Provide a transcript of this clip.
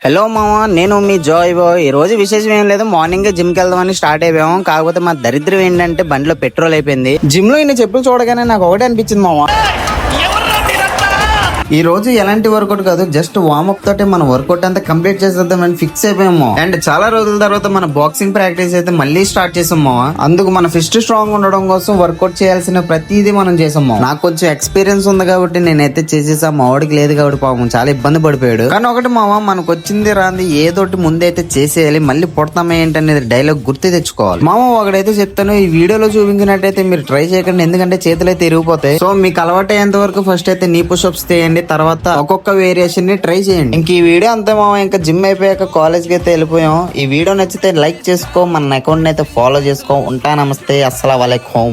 Hello మామ, నేను మీ Joy bye. ఈ రోజు విశేషం ఏం లేదు, మార్నింగ్ జిమ్ కి వెళ్దామని స్టార్ట్ అయిపోయాము. కాకపోతే మా దరిద్రం ఏంటంటే బండిలో పెట్రోల్ అయిపోయింది. జిమ్ లో ఇన్ని చెప్పులు చూడగానే నాకు ఒకటే అనిపించింది మామ, ఈ రోజు ఎలాంటి వర్కౌట్ కాదు, జస్ట్ వార్మప్ తోటి మన వర్కౌట్ అంతా కంప్లీట్ చేసేద్దామని ఫిక్స్ అయిపోయాము. అండ్ చాలా రోజుల తర్వాత మన బాక్సింగ్ ప్రాక్టీస్ అయితే మళ్ళీ స్టార్ట్ చేసాము. అందుకు మన ఫిస్ట్ స్ట్రాంగ్ ఉండడం కోసం వర్కౌట్ చేయాల్సిన ప్రతిదీ మనం చేసాము. నాకు కొంచెం ఎక్స్పీరియన్స్ ఉంది కాబట్టి నేనైతే చేసేసా, మా వాడికి లేదు కాబట్టి పాపం చాలా ఇబ్బంది పడిపోయాడు. కానీ ఒకటి మామ, మనకు వచ్చింది రాంది ఏదోటి ముందైతే చేసేయాలి, మళ్ళీ పుడతామే ఏంటనేది డైలాగ్ గుర్తు తెచ్చుకోవాలి. మామ ఒకడైతే చెప్తాను, ఈ వీడియోలో చూపించినట్టయితే మీరు ట్రై చేయకండి, ఎందుకంటే చేతులు అయితే ఇరిగిపోతాయి. సో మీకు అలవాటు అయ్యేంత వరకు ఫస్ట్ అయితే నీ పుషప్స్ చేయండి, తర్వాత ఒక్కొక్క వేరియేషన్ ని ట్రై చేయండి. ఇంక ఈ వీడియో అంతే మామ, ఇంకా జిమ్ అయిపోయాక కాలేజ్ కి అయితే వెళ్ళిపోయాం. ఈ వీడియో నచ్చితే లైక్ చేసుకో, మన అకౌంట్ అయితే ఫాలో చేసుకో. ఉంటా, నమస్తే, అస్సలాము అలైకుం.